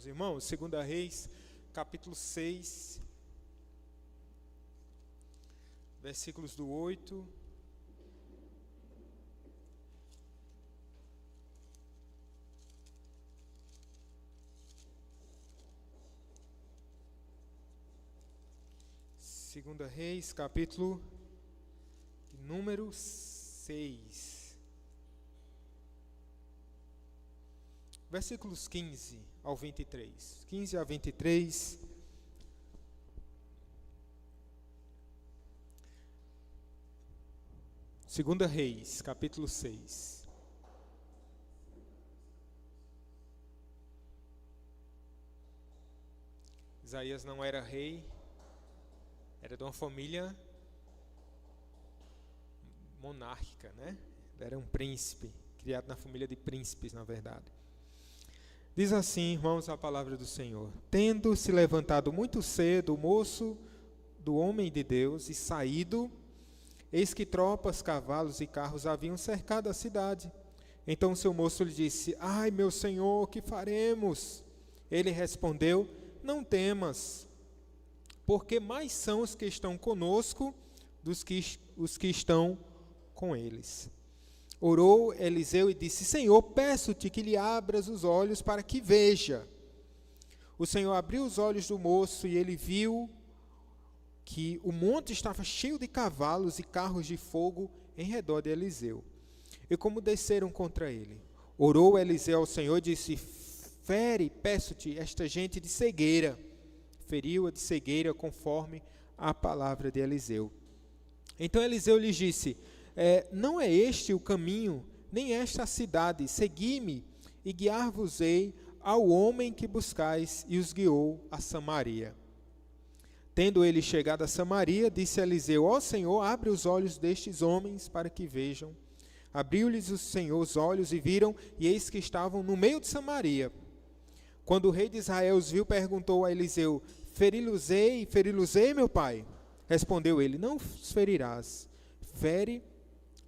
meus irmãos, 2 Reis, capítulo 6, versículos do 8 2 Reis, capítulo número 6, versículos 15 ao 23. 15 a 23. Segunda Reis, capítulo 6. Isaías não era rei, era de uma família monárquica, né? Ele era um príncipe, criado na família de príncipes, na verdade. Diz assim, irmãos, a palavra do Senhor: tendo se levantado muito cedo o moço do homem de Deus e saído, eis que tropas, cavalos e carros haviam cercado a cidade. Então o seu moço lhe disse: ai, meu senhor, que faremos? Ele respondeu: não temas, porque mais são os que estão conosco dos que os que estão com eles. Orou Eliseu e disse: Senhor, peço-te que lhe abras os olhos para que veja. O Senhor abriu os olhos do moço e ele viu que o monte estava cheio de cavalos e carros de fogo em redor de Eliseu, e como desceram contra ele. Orou Eliseu ao Senhor e disse: fere, peço-te, esta gente de cegueira. Feriu-a de cegueira conforme a palavra de Eliseu. Então Eliseu lhes disse: não é este o caminho, nem esta a cidade. Segui-me e guiar-vos-ei ao homem que buscais. E os guiou a Samaria. Tendo ele chegado a Samaria, disse Eliseu: ó Senhor, abre os olhos destes homens para que vejam. Abriu-lhes o Senhor os olhos e viram, e eis que estavam no meio de Samaria. Quando o rei de Israel os viu, perguntou a Eliseu: feri-los-ei, meu pai? Respondeu ele: não os ferirás. Fere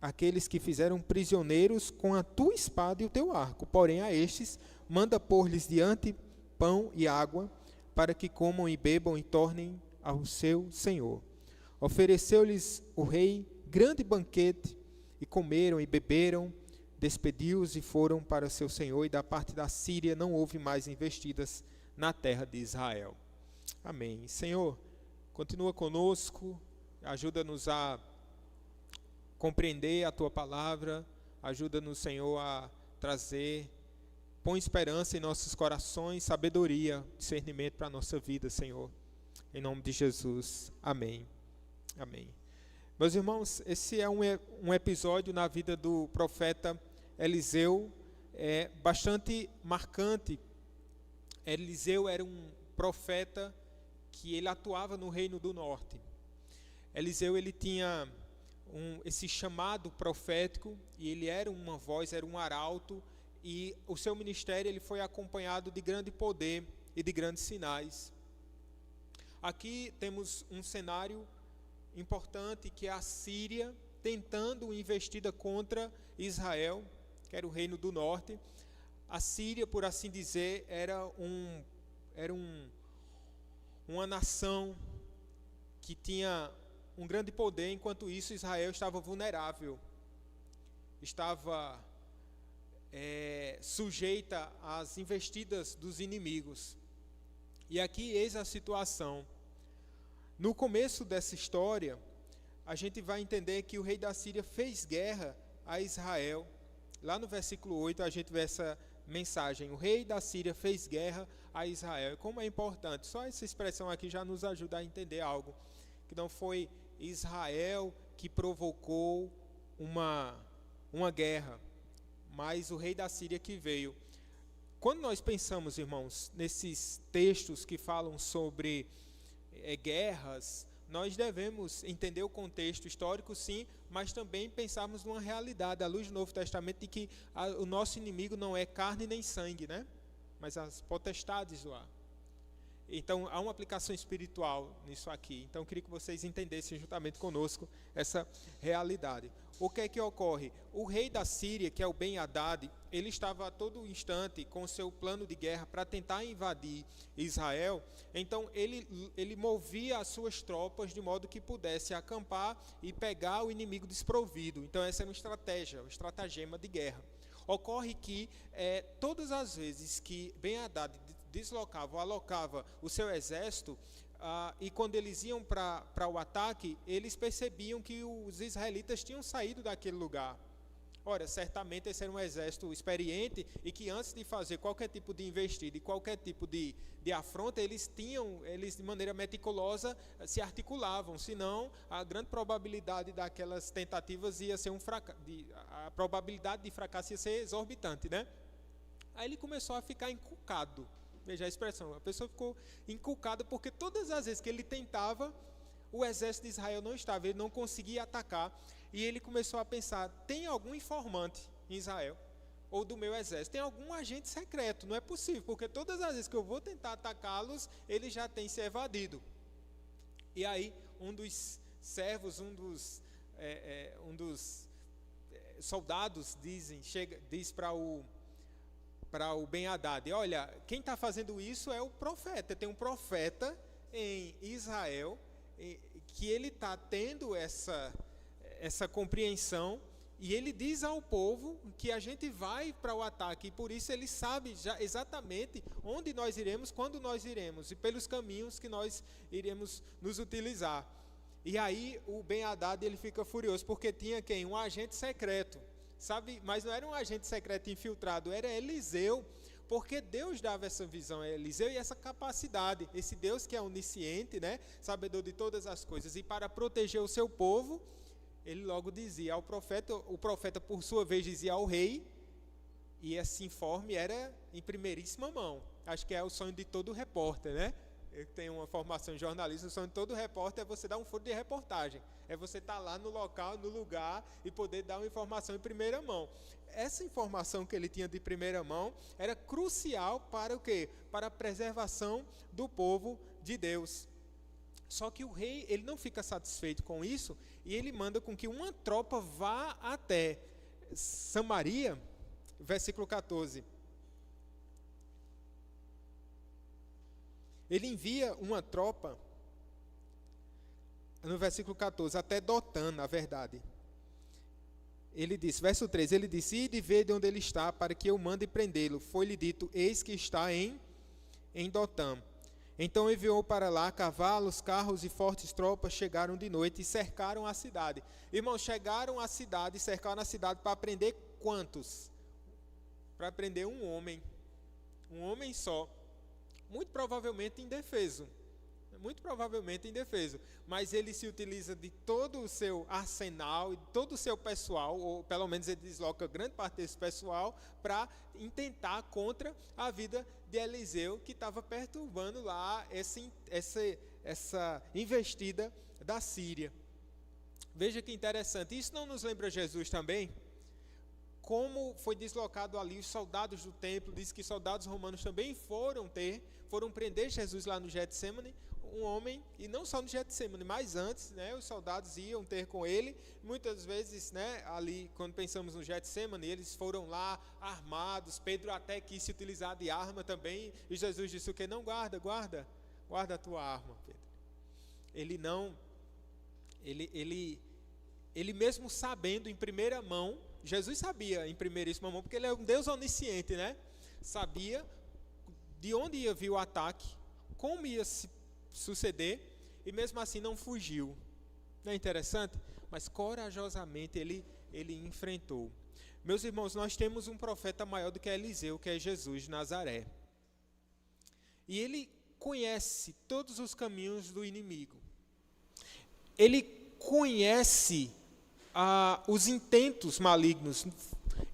aqueles que fizeram prisioneiros com a tua espada e o teu arco. Porém a estes manda pôr-lhes diante pão e água, para que comam e bebam e tornem ao seu senhor. Ofereceu-lhes o rei grande banquete, e comeram e beberam. Despediu-os e foram para seu senhor, e da parte da Síria não houve mais investidas na terra de Israel. Amém. Senhor, continua conosco, ajuda-nos a compreender a Tua palavra, ajuda-nos, Senhor, a trazer, põe esperança em nossos corações, sabedoria, discernimento para a nossa vida, Senhor. Em nome de Jesus. Amém. Amém. Meus irmãos, esse é um episódio na vida do profeta Eliseu, bastante marcante. Eliseu era um profeta que ele atuava no reino do norte. Eliseu, ele tinha esse chamado profético, e ele era uma voz, era um arauto, e o seu ministério ele foi acompanhado de grande poder e de grandes sinais. Aqui temos um cenário importante, que é a Síria tentando investida contra Israel, que era o reino do norte. A Síria, por assim dizer, era uma nação que tinha um grande poder. Enquanto isso, Israel estava vulnerável, estava sujeita às investidas dos inimigos. E aqui eis a situação. No começo dessa história, a gente vai entender que o rei da Síria fez guerra a Israel. Lá no versículo 8 a gente vê essa mensagem: o rei da Síria fez guerra a Israel. E como é importante, só essa expressão aqui já nos ajuda a entender algo, que não foi Israel que provocou uma guerra, mas o rei da Síria que veio. Quando nós pensamos, irmãos, nesses textos que falam sobre guerras, nós devemos entender o contexto histórico, sim, mas também pensarmos numa realidade, à luz do Novo Testamento, de que o nosso inimigo não é carne nem sangue, né? Mas as potestades lá. Então, há uma aplicação espiritual nisso aqui. Então, eu queria que vocês entendessem juntamente conosco essa realidade. O que é que ocorre? O rei da Síria, que é o Ben-Hadad, ele estava a todo instante com o seu plano de guerra para tentar invadir Israel. Então, ele movia as suas tropas de modo que pudesse acampar e pegar o inimigo desprovido. Então, essa é uma estratégia, um estratagema de guerra. Ocorre que todas as vezes que Ben-Hadad deslocava ou alocava o seu exército, e quando eles iam para o ataque, eles percebiam que os israelitas tinham saído daquele lugar. Ora, certamente esse era um exército experiente e que antes de fazer qualquer tipo de investida e qualquer tipo de afronta, eles de maneira meticulosa se articulavam, senão a grande probabilidade daquelas tentativas ia ser a probabilidade de fracasso ia ser exorbitante, né? Aí ele começou a ficar encucado. Veja a expressão, a pessoa ficou encucada porque todas as vezes que ele tentava, o exército de Israel não estava, ele não conseguia atacar. E ele começou a pensar, tem algum informante em Israel, ou do meu exército, tem algum agente secreto, não é possível, porque todas as vezes que eu vou tentar atacá-los, eles já têm se evadido. E aí, um dos servos, um dos soldados diz para o Ben-Hadad, olha, quem está fazendo isso é o profeta, tem um profeta em Israel, que ele está tendo essa compreensão, e ele diz ao povo que a gente vai para o ataque, e por isso ele sabe já exatamente onde nós iremos, quando nós iremos, e pelos caminhos que nós iremos nos utilizar. E aí o Ben-Hadad ele fica furioso, porque tinha quem? Um agente secreto. Sabe, mas não era um agente secreto infiltrado, era Eliseu, porque Deus dava essa visão a Eliseu e essa capacidade, esse Deus que é onisciente, né, sabedor de todas as coisas, e para proteger o seu povo, ele logo dizia ao profeta, o profeta por sua vez dizia ao rei, e esse informe era em primeiríssima mão. Acho que é o sonho de todo repórter, né? Eu tenho uma formação em jornalismo, o sonho de todo repórter é você dar um furo de reportagem. É você estar lá no local, no lugar e poder dar uma informação em primeira mão. Essa informação que ele tinha de primeira mão era crucial para o quê? Para a preservação do povo de Deus. Só que o rei, ele não fica satisfeito com isso e ele manda com que uma tropa vá até Samaria, versículo 14. Ele envia uma tropa, no versículo 14, até Dotã, na verdade. Ele disse, verso 13, ele disse, ide ver de onde ele está, para que eu mande prendê-lo. Foi-lhe dito, eis que está em Dotã. Então enviou para lá cavalos, carros e fortes tropas, chegaram de noite e cercaram a cidade. Irmãos, chegaram à cidade, cercaram a cidade para prender quantos? Para prender um homem só. Muito provavelmente indefeso, mas ele se utiliza de todo o seu arsenal e todo o seu pessoal, ou pelo menos ele desloca grande parte desse pessoal para intentar contra a vida de Eliseu, que estava perturbando lá essa investida da Síria. Veja que interessante, isso não nos lembra Jesus também? Como foi deslocado ali os soldados do templo, diz que soldados romanos também foram prender Jesus lá no Getsemane, um homem, e não só no Getsemane, mas antes, né, os soldados iam ter com ele, muitas vezes, né, ali, quando pensamos no Getsemane, eles foram lá armados, Pedro até quis se utilizar de arma também, e Jesus disse o que? Não, guarda a tua arma, Pedro. Ele mesmo sabendo em primeira mão, Jesus sabia em primeiríssima mão, porque ele é um Deus onisciente, né? Sabia de onde ia vir o ataque, como ia se suceder, e mesmo assim não fugiu. Não é interessante? Mas corajosamente ele enfrentou. Meus irmãos, nós temos um profeta maior do que Eliseu, que é Jesus de Nazaré. E ele conhece todos os caminhos do inimigo. Ele conhece os intentos malignos.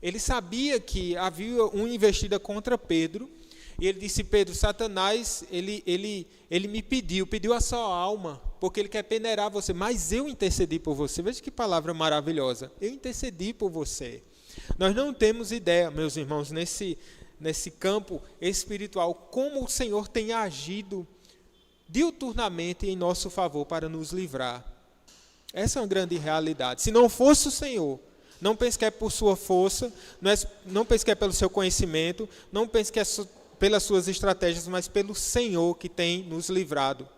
Ele sabia que havia uma investida contra Pedro, e ele disse, Pedro, Satanás, ele me pediu a sua alma, porque ele quer peneirar você, mas eu intercedi por você. Veja que palavra maravilhosa, eu intercedi por você. Nós não temos ideia, meus irmãos, nesse campo espiritual, como o Senhor tem agido diuturnamente em nosso favor para nos livrar. Essa é uma grande realidade. Se não fosse o Senhor, não pense que é por sua força, não pense que é pelo seu conhecimento, não pense que é pelas suas estratégias, mas pelo Senhor que tem nos livrado.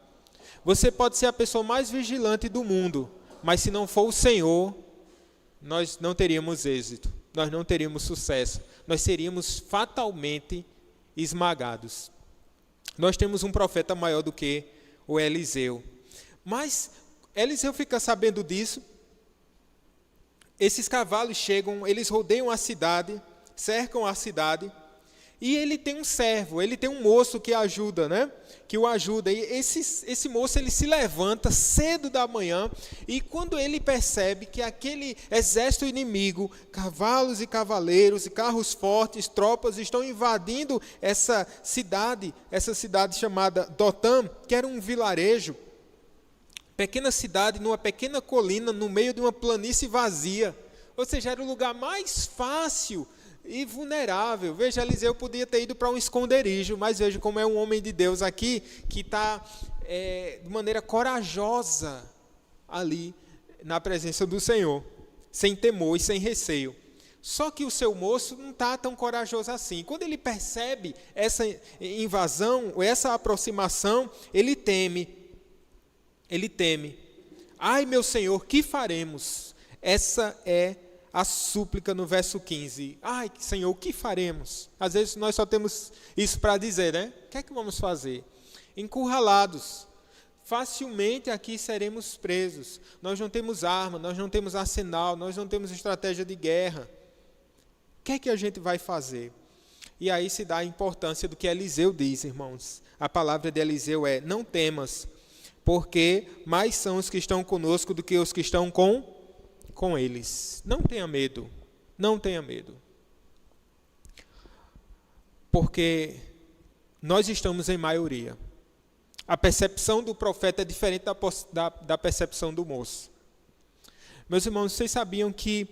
Você pode ser a pessoa mais vigilante do mundo, mas se não for o Senhor, nós não teríamos êxito, nós não teríamos sucesso, nós seríamos fatalmente esmagados. Nós temos um profeta maior do que o Eliseu. Mas Eliseu fica sabendo disso. Esses cavalos chegam, eles rodeiam a cidade, cercam a cidade, e ele tem um servo, ele tem um moço que ajuda, né? Que o ajuda. E esse moço, ele se levanta cedo da manhã, e quando ele percebe que aquele exército inimigo, cavalos e cavaleiros, e carros fortes, tropas, estão invadindo essa cidade chamada Dotã, que era um vilarejo, pequena cidade, numa pequena colina, no meio de uma planície vazia. Ou seja, era o lugar mais fácil e vulnerável. Veja, Eliseu podia ter ido para um esconderijo, mas veja como é um homem de Deus aqui, que está de maneira corajosa ali na presença do Senhor, sem temor e sem receio. Só que o seu moço não está tão corajoso assim. Quando ele percebe essa invasão, ou essa aproximação, ele teme. Ai, meu Senhor, que faremos? Essa é a súplica no verso 15. Ai, Senhor, o que faremos? Às vezes nós só temos isso para dizer, né? O que é que vamos fazer? Encurralados. Facilmente aqui seremos presos. Nós não temos arma, nós não temos arsenal, nós não temos estratégia de guerra. O que é que a gente vai fazer? E aí se dá a importância do que Eliseu diz, irmãos. A palavra de Eliseu é: não temas, porque mais são os que estão conosco do que os que estão com eles. Não tenha medo, não tenha medo. Porque nós estamos em maioria. A percepção do profeta é diferente da percepção do moço. Meus irmãos, vocês sabiam que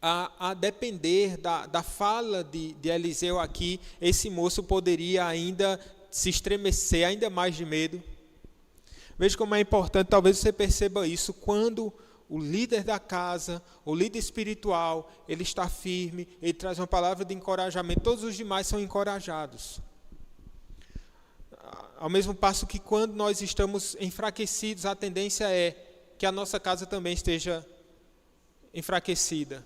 a depender da fala de Eliseu aqui, esse moço poderia ainda se estremecer ainda mais de medo? Veja como é importante, talvez você perceba isso, quando o líder da casa, o líder espiritual, ele está firme, ele traz uma palavra de encorajamento, todos os demais são encorajados. Ao mesmo passo que quando nós estamos enfraquecidos, a tendência é que a nossa casa também esteja enfraquecida,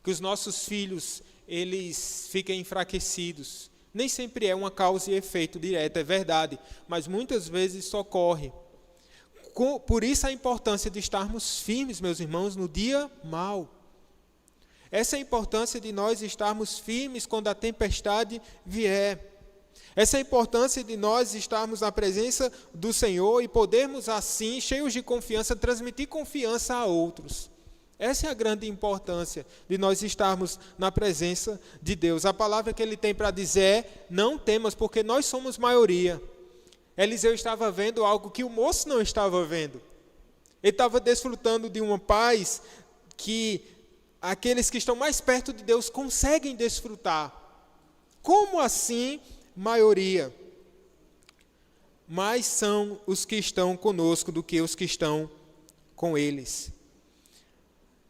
que os nossos filhos, eles fiquem enfraquecidos. Nem sempre é uma causa e efeito direto, é verdade, mas muitas vezes isso ocorre. Por isso a importância de estarmos firmes, meus irmãos, no dia mau. Essa é a importância de nós estarmos firmes quando a tempestade vier. Essa é a importância de nós estarmos na presença do Senhor e podermos assim, cheios de confiança, transmitir confiança a outros. Essa é a grande importância de nós estarmos na presença de Deus. A palavra que ele tem para dizer é: não temas, porque nós somos maioria. Eliseu estava vendo algo que o moço não estava vendo. Ele estava desfrutando de uma paz que aqueles que estão mais perto de Deus conseguem desfrutar. Como assim maioria? Mais são os que estão conosco do que os que estão com eles.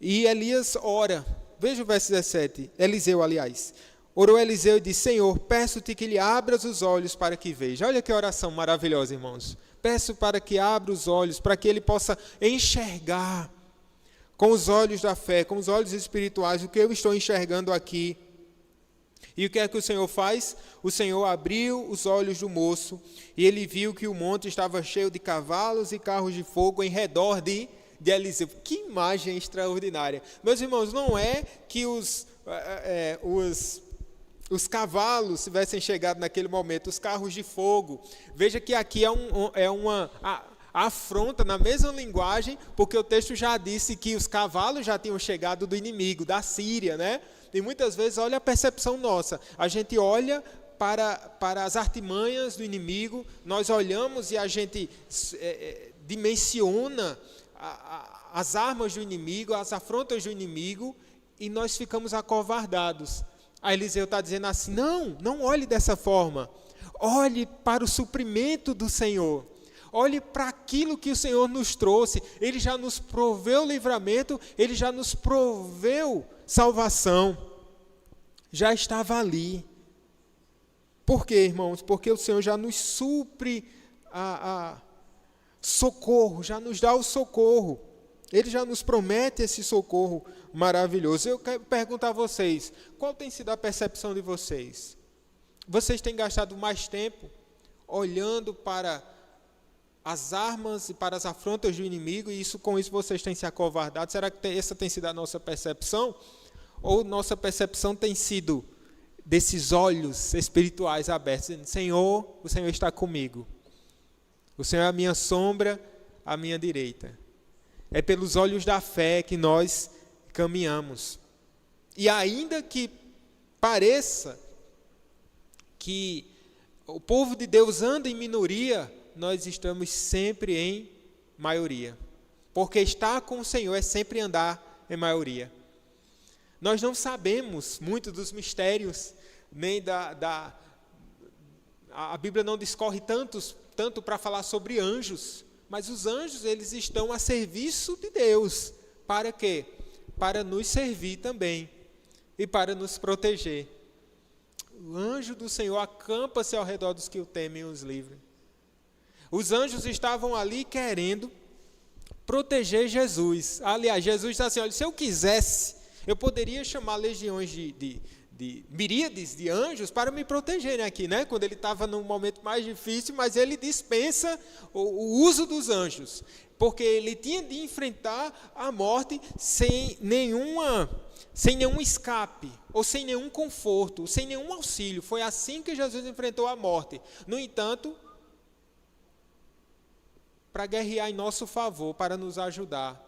E Elias ora. Veja o verso 17. Eliseu, aliás. Orou Eliseu e disse: Senhor, peço-te que lhe abras os olhos para que veja. Olha que oração maravilhosa, irmãos. Peço para que abra os olhos, para que ele possa enxergar com os olhos da fé, com os olhos espirituais, o que eu estou enxergando aqui. E o que é que o Senhor faz? O Senhor abriu os olhos do moço e ele viu que o monte estava cheio de cavalos e carros de fogo em redor de Eliseu. Que imagem extraordinária. Meus irmãos, não é que os cavalos tivessem chegado naquele momento, os carros de fogo. Veja que aqui é uma afronta na mesma linguagem, porque o texto já disse que os cavalos já tinham chegado do inimigo, da Síria, né? E muitas vezes, olha a percepção nossa, a gente olha para as artimanhas do inimigo, nós olhamos e a gente dimensiona as armas do inimigo, as afrontas do inimigo, e nós ficamos acovardados. A Eliseu está dizendo assim: não olhe dessa forma. olhe para o suprimento do Senhor. Olhe para aquilo que o Senhor nos trouxe. Ele já nos proveu livramento, Ele já nos proveu salvação. Já estava ali. Por quê, irmãos? Porque o Senhor já nos supre a socorro, já nos dá o socorro. Ele já nos promete esse socorro maravilhoso. Eu quero perguntar a vocês, qual tem sido a percepção de vocês? Vocês têm gastado mais tempo olhando para as armas e para as afrontas do inimigo, e com isso vocês têm se acovardado? Será que essa tem sido a nossa percepção? Ou nossa percepção tem sido desses olhos espirituais abertos, dizendo, Senhor, o Senhor está comigo. O Senhor é a minha sombra, a minha direita. É pelos olhos da fé que nós caminhamos. E ainda que pareça que o povo de Deus anda em minoria, nós estamos sempre em maioria. Porque estar com o Senhor é sempre andar em maioria. Nós não sabemos muito dos mistérios, nem a Bíblia não discorre tanto para falar sobre anjos, mas os anjos, eles estão a serviço de Deus. Para quê? Para nos servir também e para nos proteger. O anjo do Senhor acampa-se ao redor dos que o temem e os livra. Os anjos estavam ali querendo proteger Jesus. Aliás, Jesus está assim, olha, se eu quisesse, eu poderia chamar legiões de miríades de anjos para me protegerem aqui, né? Quando ele estava num momento mais difícil, mas ele dispensa o uso dos anjos, porque ele tinha de enfrentar a morte sem nenhum escape, ou sem nenhum conforto, sem nenhum auxílio. Foi assim que Jesus enfrentou a morte. No entanto, para guerrear em nosso favor, para nos ajudar,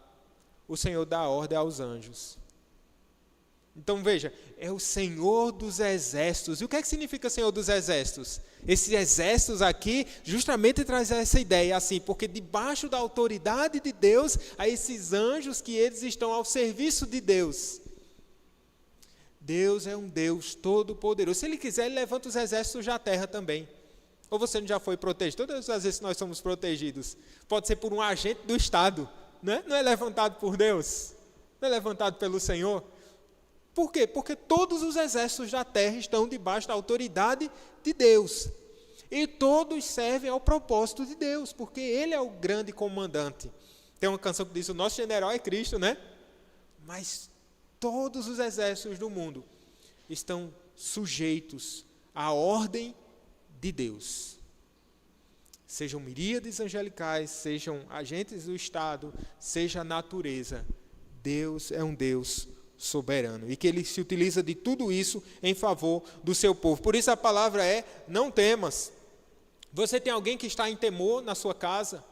o Senhor dá ordem aos anjos. Então veja, é o Senhor dos exércitos. E o que é que significa Senhor dos exércitos? Esses exércitos aqui justamente traz essa ideia assim, porque debaixo da autoridade de Deus, há esses anjos que eles estão ao serviço de Deus. Deus é um Deus todo-poderoso. Se Ele quiser, Ele levanta os exércitos da terra também. Ou você não já foi protegido? Todas as vezes que nós somos protegidos, pode ser por um agente do Estado, né? Não é levantado por Deus, não é levantado pelo Senhor. Por quê? Porque todos os exércitos da terra estão debaixo da autoridade de Deus. E todos servem ao propósito de Deus, porque Ele é o grande comandante. Tem uma canção que diz, o nosso general é Cristo, né? Mas todos os exércitos do mundo estão sujeitos à ordem de Deus. Sejam miríades angelicais, sejam agentes do Estado, seja a natureza. Deus é um Deus soberano, e que Ele se utiliza de tudo isso em favor do seu povo. Por isso a palavra é, não temas. Você tem alguém que está em temor na sua casa?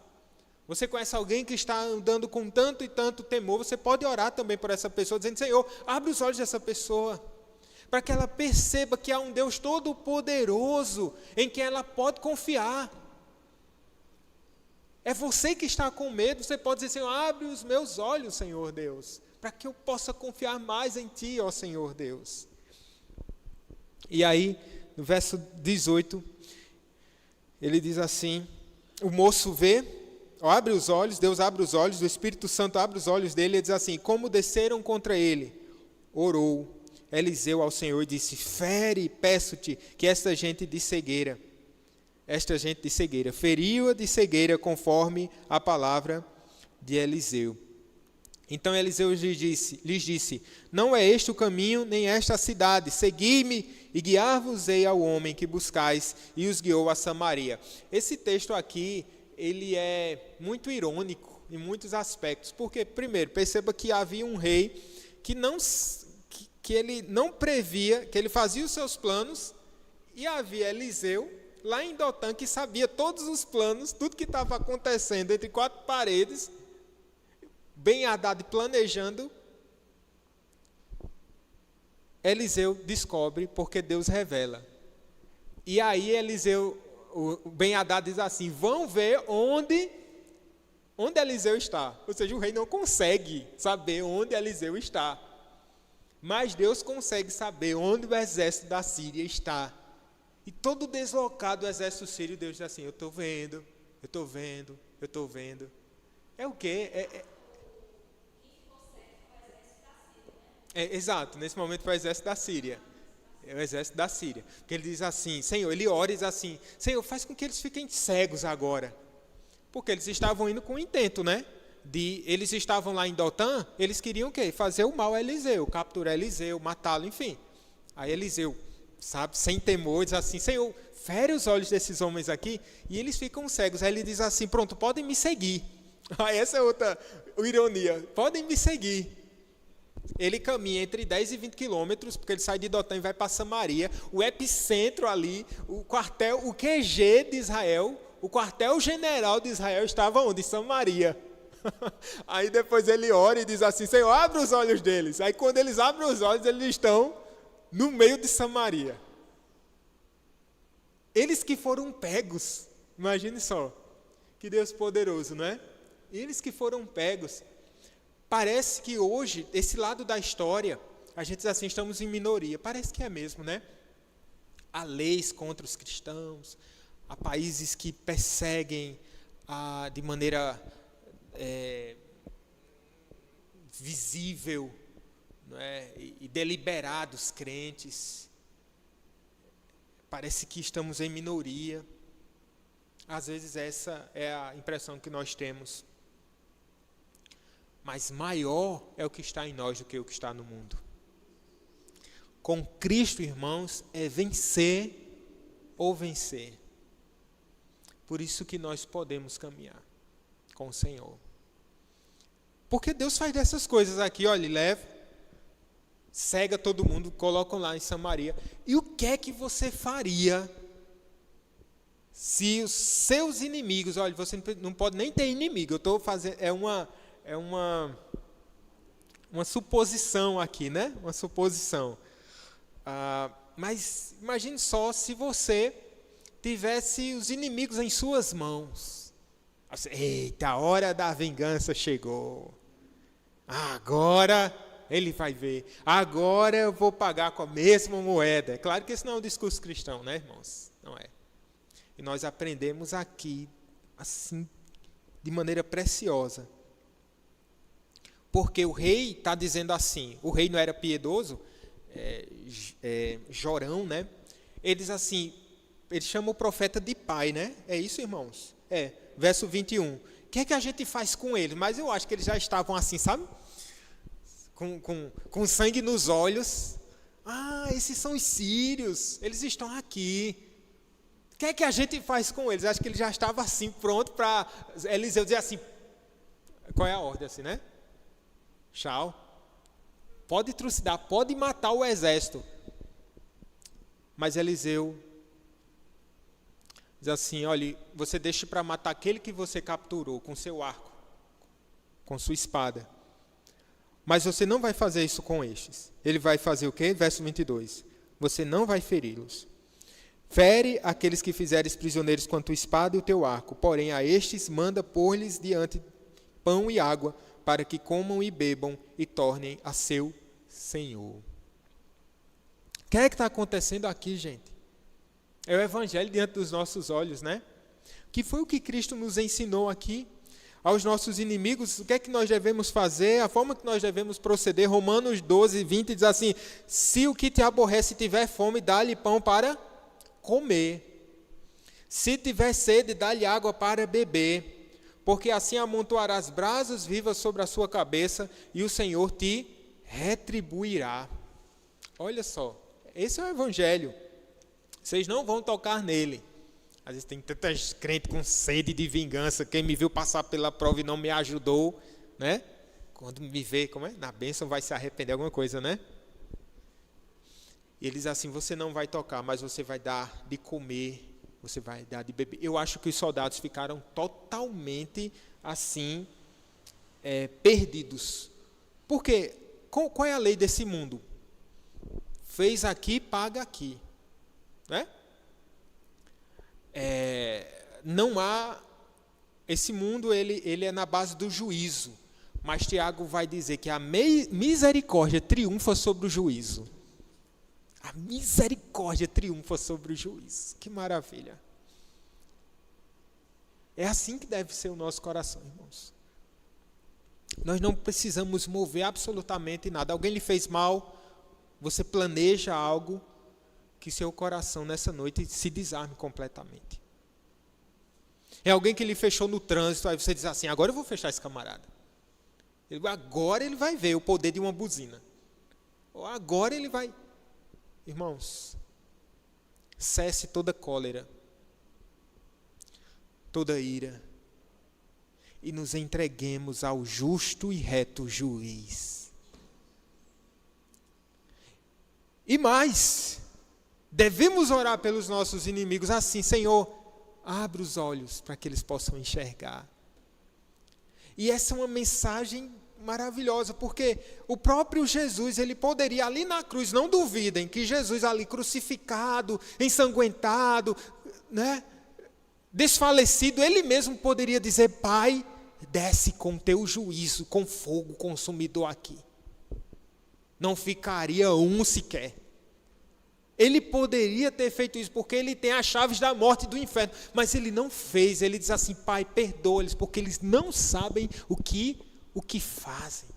Você conhece alguém que está andando com tanto e tanto temor? Você pode orar também por essa pessoa, dizendo, Senhor, abre os olhos dessa pessoa, para que ela perceba que há um Deus todo-poderoso, em quem ela pode confiar. É você que está com medo, você pode dizer, Senhor, abre os meus olhos, Senhor Deus, para que eu possa confiar mais em Ti, ó Senhor Deus. E aí, no verso 18, ele diz assim, o moço vê, abre os olhos, Deus abre os olhos, o Espírito Santo abre os olhos dele, e diz assim, como desceram contra ele, orou Eliseu ao Senhor e disse, fere, peço-te, que esta gente de cegueira, feriu-a de cegueira, conforme a palavra de Eliseu. Então Eliseu lhes disse, não é este o caminho, nem esta a cidade, segui-me e guiar-vos-ei ao homem que buscais, e os guiou a Samaria. Esse texto aqui, ele é muito irônico em muitos aspectos, porque, primeiro, perceba que havia um rei que ele não previa, que ele fazia os seus planos, e havia Eliseu, lá em Dotã, que sabia todos os planos, tudo que estava acontecendo entre quatro paredes, Ben-Hadad planejando. Eliseu descobre, porque Deus revela. E aí o Ben-Hadad diz assim, vão ver onde Eliseu está. Ou seja, o rei não consegue saber onde Eliseu está. Mas Deus consegue saber onde o exército da Síria está. E todo deslocado o exército sírio, Deus diz assim, eu estou vendo, eu estou vendo, eu estou vendo. É o quê? Exato, nesse momento foi o exército da Síria. É o exército da Síria. Porque ele diz assim, Senhor, ele ora e diz assim, Senhor, faz com que eles fiquem cegos agora. Porque eles estavam indo com o intento, né? Eles estavam lá em Dotã, eles queriam o quê? Fazer o mal a Eliseu, capturar Eliseu, matá-lo, enfim. Aí Eliseu, sabe, sem temor, diz assim, Senhor, fere os olhos desses homens aqui, e eles ficam cegos. Aí ele diz assim, pronto, podem me seguir. Aí essa é outra ironia, podem me seguir. Ele caminha entre 10 e 20 quilômetros, porque ele sai de Dotã e vai para Samaria, o epicentro ali, o quartel, o QG de Israel, o quartel-general de Israel estava onde? Em Samaria. Aí depois ele ora e diz assim, Senhor, abre os olhos deles. Aí quando eles abrem os olhos, eles estão no meio de Samaria. Eles que foram pegos, imagine só, que Deus poderoso, não é? Eles que foram pegos. Parece que hoje, esse lado da história, a gente diz assim, estamos em minoria. Parece que é mesmo, né? Há leis contra os cristãos, há países que perseguem de maneira visível, não é? E deliberada os crentes. Parece que estamos em minoria. Às vezes essa é a impressão que nós temos. Mas maior é o que está em nós do que o que está no mundo. Com Cristo, irmãos, é vencer ou vencer. Por isso que nós podemos caminhar com o Senhor. Porque Deus faz dessas coisas aqui, olha, leva, cega todo mundo, colocam lá em Samaria. E o que é que você faria se os seus inimigos, olha, você não pode nem ter inimigo, eu estou fazendo, é uma suposição aqui, né? Uma suposição. Mas imagine só se você tivesse os inimigos em suas mãos. Assim, eita, a hora da vingança chegou. Agora ele vai ver. Agora eu vou pagar com a mesma moeda. É claro que esse não é um discurso cristão, né, irmãos? Não é. E nós aprendemos aqui, assim, de maneira preciosa. Porque o rei está dizendo assim, o rei não era piedoso, Jorão, né? Ele diz assim, ele chama o profeta de pai, né? É isso, irmãos? Verso 21. O que é que a gente faz com eles? Mas eu acho que eles já estavam assim, sabe? Com sangue nos olhos. Esses são os sírios, eles estão aqui. O que é que a gente faz com eles? Acho que ele já estava assim, pronto para Eliseu dizer assim, qual é a ordem assim, né? Tchau. Pode trucidar, pode matar o exército. Mas Eliseu diz assim, olha, você deixa para matar aquele que você capturou com seu arco, com sua espada. Mas você não vai fazer isso com estes. Ele vai fazer o quê? Verso 22. Você não vai feri-los. Fere aqueles que fizeres prisioneiros com a tua espada e o teu arco. Porém, a estes manda pôr-lhes diante pão e água, para que comam e bebam e tornem a seu Senhor. O que é que está acontecendo aqui, gente? É o Evangelho diante dos nossos olhos, né? Que foi o que Cristo nos ensinou aqui. Aos nossos inimigos, o que é que nós devemos fazer, a forma que nós devemos proceder. Romanos 12, 20 diz assim, se o que te aborrece tiver fome, dá-lhe pão para comer. Se tiver sede, dá-lhe água para beber. Porque assim amontoarás brasas vivas sobre a sua cabeça e o Senhor te retribuirá. Olha só, esse é o Evangelho. Vocês não vão tocar nele. Às vezes tem tantas crentes com sede de vingança. Quem me viu passar pela prova e não me ajudou, né? Quando me vê, na bênção vai se arrepender alguma coisa, né? E ele diz assim, você não vai tocar, mas você vai dar de comer, você vai dar de beber. Eu acho que os soldados ficaram totalmente assim, perdidos. Porque qual é a lei desse mundo? Fez aqui, paga aqui. Né? Não há, esse mundo ele é na base do juízo, mas Tiago vai dizer que a misericórdia triunfa sobre o juízo. A misericórdia triunfa sobre o juízo. Que maravilha. É assim que deve ser o nosso coração, irmãos. Nós não precisamos mover absolutamente nada. Alguém lhe fez mal, você planeja algo, que seu coração nessa noite se desarme completamente. É alguém que lhe fechou no trânsito, aí você diz assim, agora eu vou fechar esse camarada. Agora ele vai ver o poder de uma buzina. Ou agora ele vai... Irmãos, cesse toda cólera, toda ira, e nos entreguemos ao justo e reto juiz. E mais, devemos orar pelos nossos inimigos assim, Senhor, abre os olhos para que eles possam enxergar. E essa é uma mensagem maravilhosa, porque o próprio Jesus, ele poderia ali na cruz, não duvidem que Jesus ali crucificado, ensanguentado, né, desfalecido, ele mesmo poderia dizer, Pai, desce com teu juízo, com fogo consumidor aqui. Não ficaria um sequer. Ele poderia ter feito isso, porque ele tem as chaves da morte e do inferno, mas ele não fez. Ele diz assim, Pai, perdoa-lhes, porque eles não sabem o que fazem.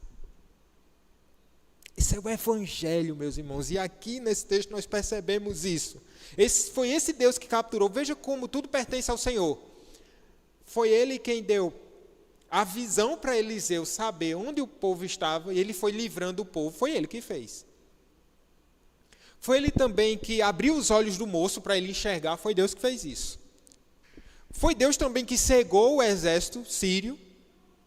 Esse é o Evangelho, meus irmãos, e aqui nesse texto nós percebemos isso. Foi esse Deus que capturou. Veja como tudo pertence ao Senhor. Foi Ele quem deu a visão para Eliseu saber onde o povo estava, e ele foi livrando o povo. Foi Ele que fez. Foi Ele também que abriu os olhos do moço para ele enxergar. Foi Deus que fez isso. Foi Deus também que cegou o exército sírio.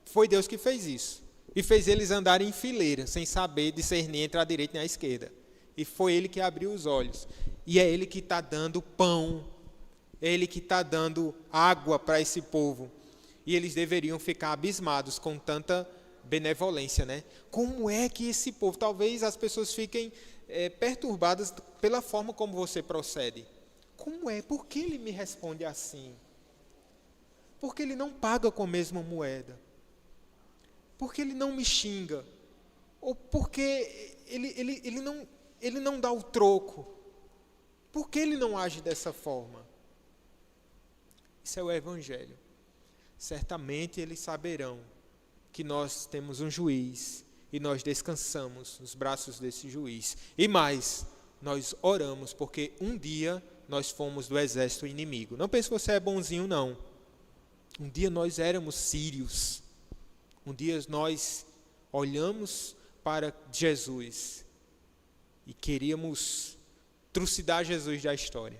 Foi Deus que fez isso. E fez eles andarem em fileira, sem saber discernir entre a direita e a esquerda. E foi Ele que abriu os olhos. E é Ele que está dando pão. É Ele que está dando água para esse povo. E eles deveriam ficar abismados com tanta benevolência, né? Como é que esse povo... Talvez as pessoas fiquem perturbadas pela forma como você procede. Como é? Por que Ele me responde assim? Porque Ele não paga com a mesma moeda. Porque Ele não me xinga, ou porque ele não dá o troco. Por que Ele não age dessa forma? Isso é o Evangelho. Certamente eles saberão que nós temos um juiz e nós descansamos nos braços desse juiz. E mais, nós oramos porque um dia nós fomos do exército inimigo. Não pense que você é bonzinho, não. Um dia nós éramos sírios. Um dia nós olhamos para Jesus e queríamos trucidar Jesus da história.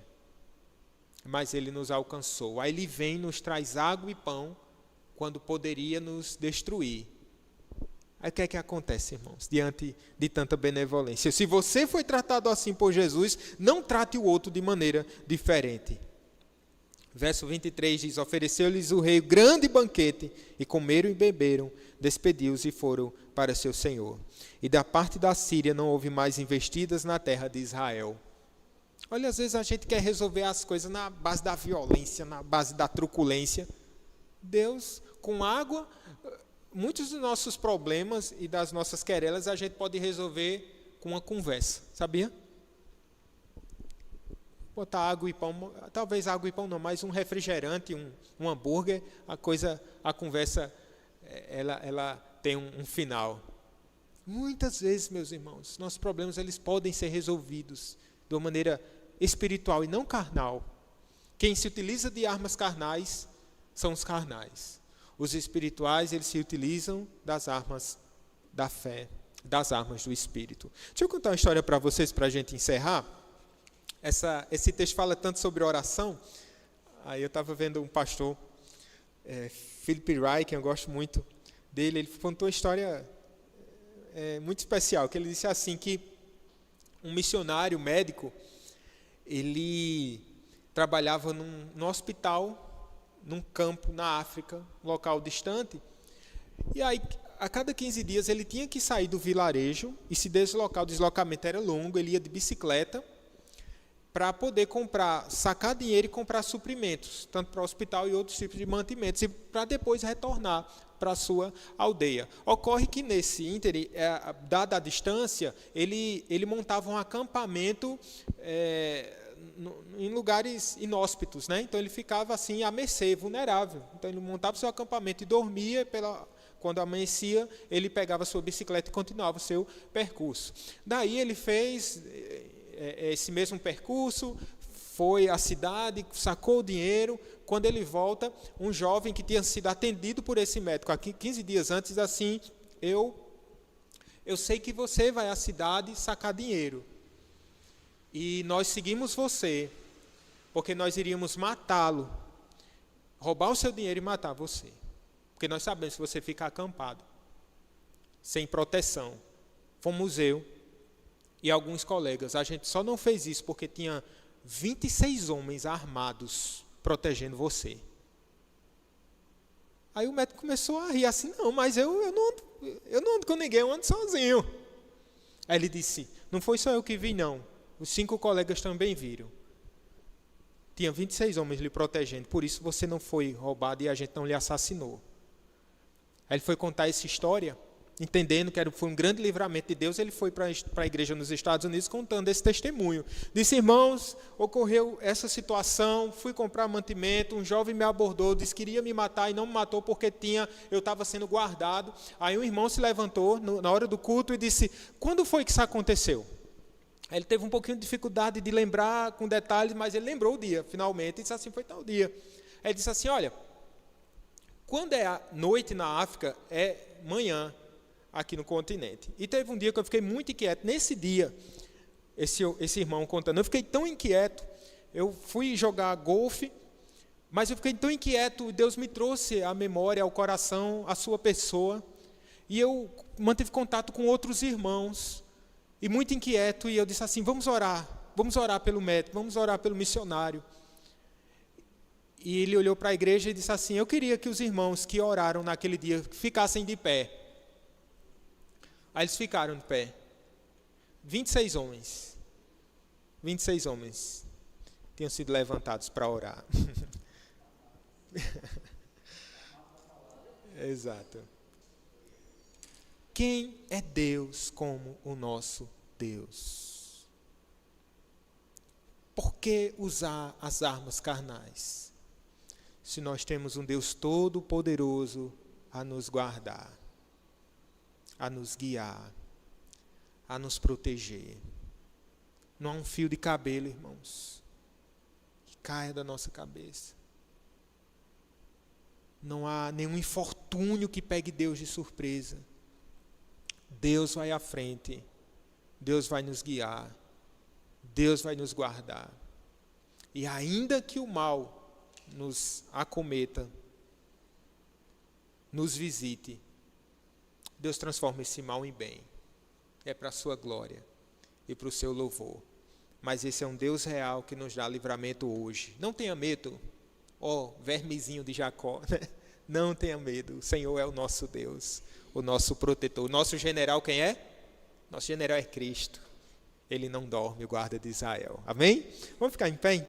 Mas Ele nos alcançou. Aí Ele vem, nos traz água e pão, quando poderia nos destruir. Aí o que é que acontece, irmãos, diante de tanta benevolência? Se você foi tratado assim por Jesus, não trate o outro de maneira diferente. Verso 23 diz, ofereceu-lhes o rei grande banquete, e comeram e beberam, despediu-os e foram para seu senhor. E da parte da Síria não houve mais investidas na terra de Israel. Olha, às vezes a gente quer resolver as coisas na base da violência, na base da truculência. Deus, com água, muitos dos nossos problemas e das nossas querelas a gente pode resolver com uma conversa, sabia? Botar água e pão, talvez água e pão não, mas um refrigerante, um hambúrguer, a conversa, ela tem um final. Muitas vezes, meus irmãos, nossos problemas eles podem ser resolvidos de uma maneira espiritual e não carnal. Quem se utiliza de armas carnais são os carnais. Os espirituais, eles se utilizam das armas da fé, das armas do Espírito. Deixa eu contar uma história para vocês, para a gente encerrar. Esse texto fala tanto sobre oração. Aí eu estava vendo um pastor, Philip Wright, que eu gosto muito dele, ele contou uma história muito especial, que ele disse assim, que um missionário médico, ele trabalhava num hospital, num campo na África, um local distante, e aí a cada 15 dias ele tinha que sair do vilarejo e se deslocar, o deslocamento era longo, ele ia de bicicleta, para poder sacar dinheiro e comprar suprimentos, tanto para o hospital e outros tipos de mantimentos, e para depois retornar para a sua aldeia. Ocorre que nesse ínterim, dada a distância, ele montava um acampamento em lugares inóspitos, né? Então ele ficava assim à mercê, vulnerável. Então ele montava seu acampamento e dormia. Quando amanhecia, ele pegava sua bicicleta e continuava o seu percurso. Daí ele fez esse mesmo percurso, foi à cidade, sacou o dinheiro. Quando ele volta, um jovem que tinha sido atendido por esse médico aqui 15 dias antes, diz assim: eu sei que você vai à cidade sacar dinheiro, e nós seguimos você, porque nós iríamos matá-lo, roubar o seu dinheiro e matar você, porque nós sabemos que você fica acampado, sem proteção. Fomos eu e alguns colegas. A gente só não fez isso porque tinha 26 homens armados protegendo você. Aí o médico começou a rir assim: não, mas eu não ando com ninguém, eu ando sozinho. Aí ele disse: não foi só eu que vi, não. Os 5 colegas também viram. Tinha 26 homens lhe protegendo, por isso você não foi roubado e a gente não lhe assassinou. Aí ele foi contar essa história, entendendo que foi um grande livramento de Deus. Ele foi para a igreja nos Estados Unidos contando esse testemunho. Disse: irmãos, ocorreu essa situação, fui comprar mantimento, um jovem me abordou, disse que iria me matar e não me matou porque eu estava sendo guardado. Aí um irmão se levantou na hora do culto e disse: quando foi que isso aconteceu? Aí ele teve um pouquinho de dificuldade de lembrar com detalhes, mas ele lembrou o dia, finalmente, e disse assim: foi tal dia. Aí ele disse assim: olha, quando é a noite na África, é manhã aqui no continente. E teve um dia que eu fiquei muito inquieto. Nesse dia, esse irmão contando, eu fiquei tão inquieto. Eu fui jogar golfe, mas eu fiquei tão inquieto. Deus me trouxe à memória, ao coração, a sua pessoa. E eu mantive contato com outros irmãos, e muito inquieto. E eu disse assim: vamos orar pelo médico, vamos orar pelo missionário. E ele olhou para a igreja e disse assim: eu queria que os irmãos que oraram naquele dia ficassem de pé. Aí eles ficaram de pé. 26 homens. 26 homens tinham sido levantados para orar. Exato. Quem é Deus como o nosso Deus? Por que usar as armas carnais, se nós temos um Deus todo-poderoso a nos guardar, a nos guiar, a nos proteger? Não há um fio de cabelo, irmãos, que caia da nossa cabeça. Não há nenhum infortúnio que pegue Deus de surpresa. Deus vai à frente, Deus vai nos guiar, Deus vai nos guardar. E ainda que o mal nos acometa, nos visite, Deus transforma esse mal em bem. É para a sua glória e para o seu louvor. Mas esse é um Deus real que nos dá livramento hoje. Não tenha medo, ó vermezinho de Jacó, né? Não tenha medo, o Senhor é o nosso Deus, o nosso protetor. O nosso general quem é? Nosso general é Cristo. Ele não dorme, o guarda de Israel. Amém? Vamos ficar em pé?